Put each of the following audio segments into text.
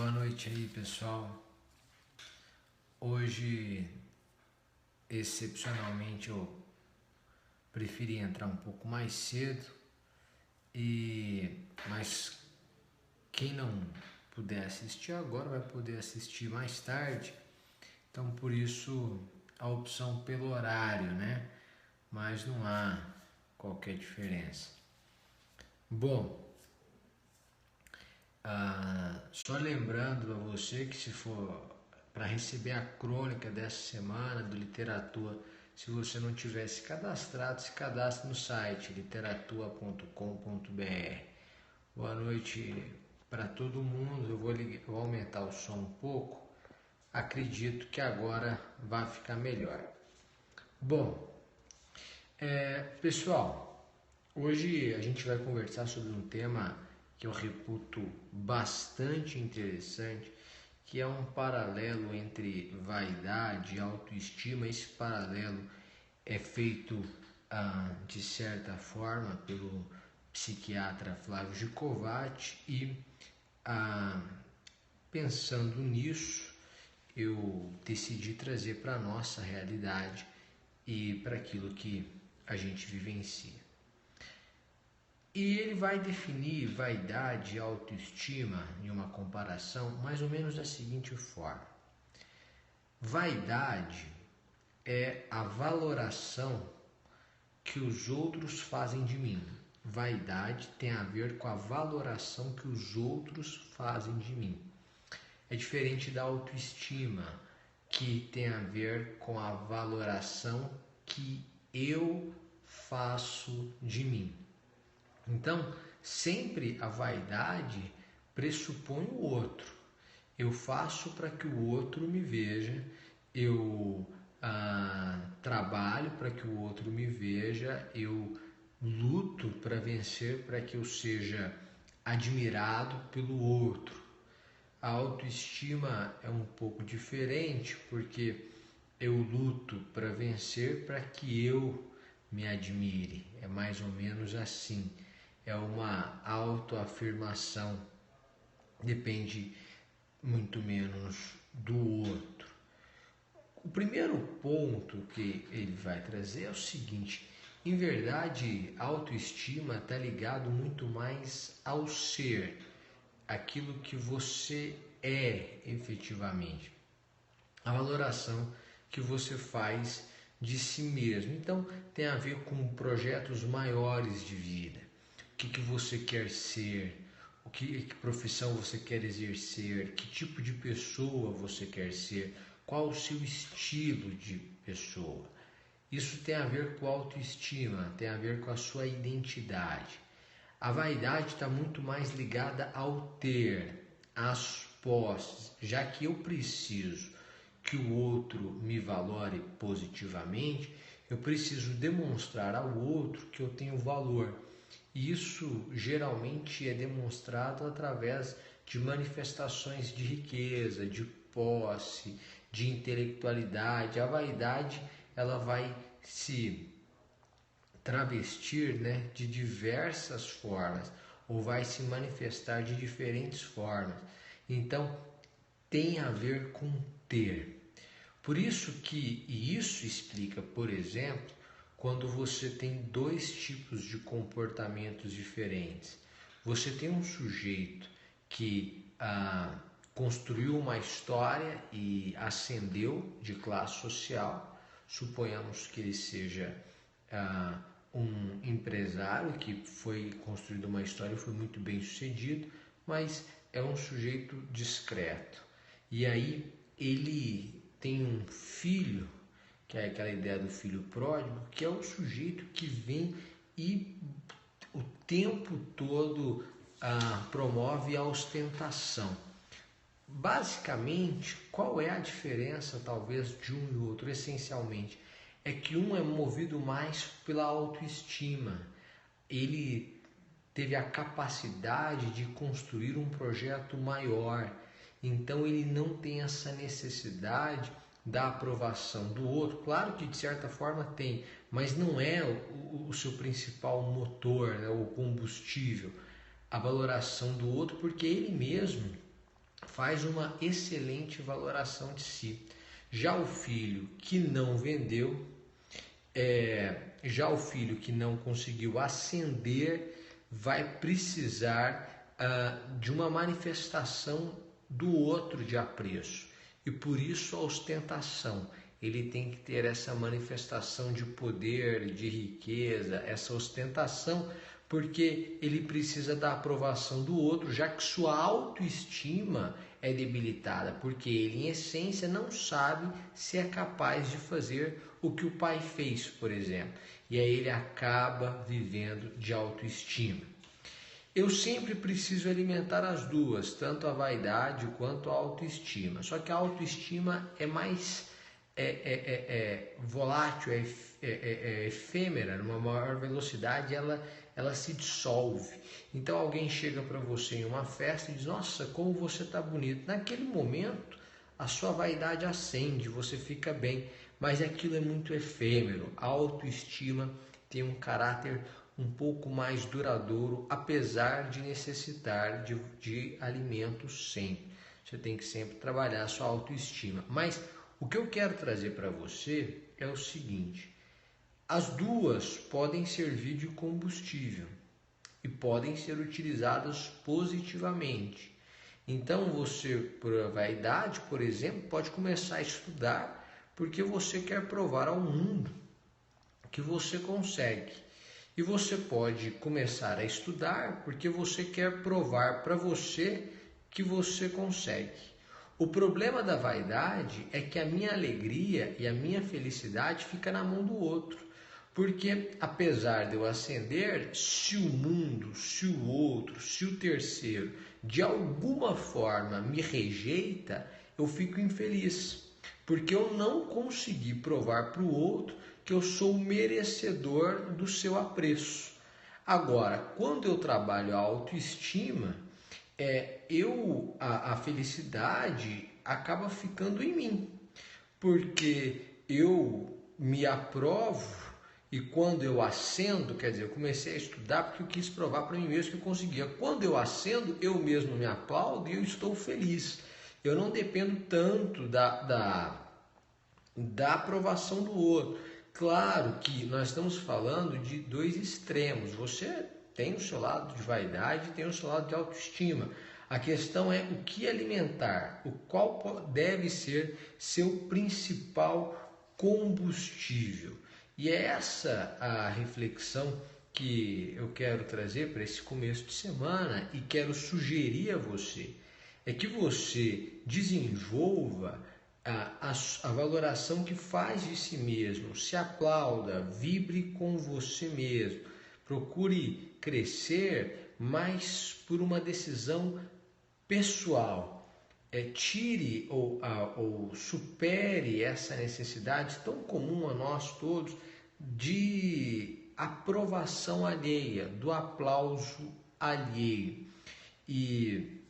Boa noite aí, pessoal. Hoje, excepcionalmente, eu preferi entrar um pouco mais cedo, mas quem não puder assistir agora vai poder assistir mais tarde. Então, por isso, a opção pelo horário, né? Mas não há qualquer diferença. Bom, só lembrando a você que se for para receber a crônica dessa semana do Literatura, se você não tiver se cadastrado, se cadastre no site literatura.com.br. Boa noite para todo mundo. Eu vou aumentar o som um pouco. Acredito que agora vai ficar melhor. Bom, pessoal, hoje a gente vai conversar sobre um tema que eu reputo bastante interessante, que é um paralelo entre vaidade e autoestima. Esse paralelo é feito, de certa forma, pelo psiquiatra Flávio Gicovati e, pensando nisso, eu decidi trazer para a nossa realidade e para aquilo que a gente vivencia. E ele vai definir vaidade e autoestima em uma comparação mais ou menos da seguinte forma: vaidade é a valoração que os outros fazem de mim. Vaidade tem a ver com a valoração que os outros fazem de mim. É diferente da autoestima, que tem a ver com a valoração que eu faço de mim. Então, sempre a vaidade pressupõe o outro. Eu faço para que o outro me veja, eu trabalho para que o outro me veja, eu luto para vencer, para que eu seja admirado pelo outro. A autoestima é um pouco diferente, porque eu luto para vencer para que eu me admire. É mais ou menos assim. É uma autoafirmação. Depende muito menos do outro. O primeiro ponto que ele vai trazer é o seguinte: em verdade, a autoestima está ligado muito mais ao ser, aquilo que você é efetivamente, a valoração que você faz de si mesmo. Então, tem a ver com projetos maiores de vida. O que você quer ser, que profissão você quer exercer, que tipo de pessoa você quer ser, qual o seu estilo de pessoa. Isso tem a ver com autoestima, tem a ver com a sua identidade. A vaidade está muito mais ligada ao ter, às posses, já que eu preciso que o outro me valore positivamente, eu preciso demonstrar ao outro que eu tenho valor. E isso geralmente é demonstrado através de manifestações de riqueza, de posse, de intelectualidade. A vaidade, ela vai se travestir, de diversas formas, ou vai se manifestar de diferentes formas. Então, tem a ver com ter. Por isso que, e isso explica, por exemplo, quando você tem dois tipos de comportamentos diferentes. Você tem um sujeito que construiu uma história e ascendeu de classe social. Suponhamos que ele seja um empresário que foi construído uma história e foi muito bem sucedido, mas é um sujeito discreto. E aí ele tem um filho, que é aquela ideia do filho pródigo, que é o sujeito que vem e o tempo todo promove a ostentação. Basicamente, qual é a diferença talvez de um e outro? Essencialmente, é que um é movido mais pela autoestima. Ele teve a capacidade de construir um projeto maior. Então ele não tem essa necessidade da aprovação do outro. Claro que de certa forma tem, mas não é o seu principal motor, o combustível, a valoração do outro, porque ele mesmo faz uma excelente valoração de si. Já o filho que não vendeu, já o filho que não conseguiu ascender, vai precisar de uma manifestação do outro de apreço. E por isso a ostentação. Ele tem que ter essa manifestação de poder, de riqueza, essa ostentação, porque ele precisa da aprovação do outro, já que sua autoestima é debilitada, porque ele, em essência, não sabe se é capaz de fazer o que o pai fez, por exemplo. E aí ele acaba vivendo de autoestima. Eu sempre preciso alimentar as duas, tanto a vaidade quanto a autoestima. Só que a autoestima é mais volátil, efêmera, numa maior velocidade, ela se dissolve. Então alguém chega para você em uma festa e diz: nossa, como você está bonito. Naquele momento a sua vaidade acende, você fica bem, mas aquilo é muito efêmero. A autoestima tem um caráter um pouco mais duradouro, apesar de necessitar de alimentos sempre. Você tem que sempre trabalhar a sua autoestima. Mas o que eu quero trazer para você é o seguinte: as duas podem servir de combustível e podem ser utilizadas positivamente. Então você, por vaidade, por exemplo, pode começar a estudar porque você quer provar ao mundo que você consegue. E você pode começar a estudar porque você quer provar para você que você consegue. O problema da vaidade é que a minha alegria e a minha felicidade fica na mão do outro. Porque apesar de eu ascender, se o mundo, se o outro, se o terceiro de alguma forma me rejeita, eu fico infeliz. Porque eu não consegui provar para o outro que eu sou merecedor do seu apreço. Agora, quando eu trabalho a autoestima, a felicidade acaba ficando em mim, porque eu me aprovo e quando eu ascendo, quer dizer, eu comecei a estudar porque eu quis provar para mim mesmo que eu conseguia. Quando eu ascendo, eu mesmo me aplaudo e eu estou feliz. Eu não dependo tanto da aprovação do outro. Claro que nós estamos falando de dois extremos. Você tem o seu lado de vaidade e tem o seu lado de autoestima. A questão é o que alimentar, qual deve ser seu principal combustível. E é essa a reflexão que eu quero trazer para esse começo de semana e quero sugerir a você. É que você desenvolva a valoração que faz de si mesmo, se aplauda, vibre com você mesmo, procure crescer, mas por uma decisão pessoal. Tire ou supere essa necessidade tão comum a nós todos de aprovação alheia, do aplauso alheio. E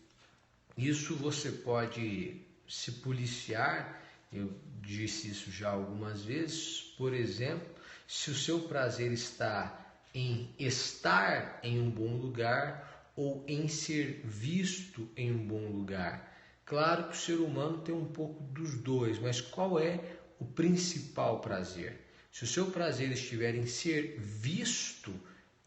isso você pode se policiar, eu disse isso já algumas vezes, por exemplo, se o seu prazer está em estar em um bom lugar ou em ser visto em um bom lugar. Claro que o ser humano tem um pouco dos dois, mas qual é o principal prazer? Se o seu prazer estiver em ser visto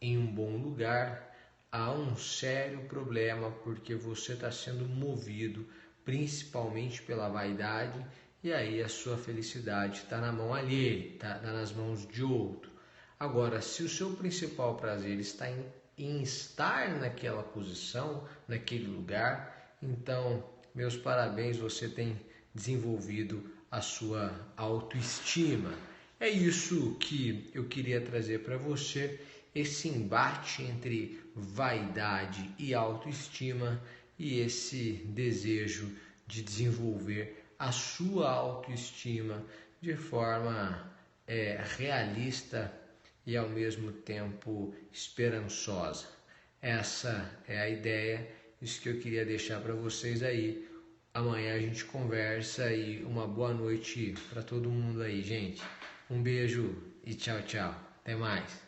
em um bom lugar, há um sério problema, porque você está sendo movido principalmente pela vaidade, e aí a sua felicidade está na mão alheia, está nas mãos de outro. Agora, se o seu principal prazer está em estar naquela posição, naquele lugar, então, meus parabéns, você tem desenvolvido a sua autoestima. É isso que eu queria trazer para você, esse embate entre vaidade e autoestima e esse desejo de desenvolver a sua autoestima de forma realista e ao mesmo tempo esperançosa. Essa é a ideia, isso que eu queria deixar para vocês aí. Amanhã a gente conversa e uma boa noite para todo mundo aí, gente. Um beijo e tchau, tchau. Até mais.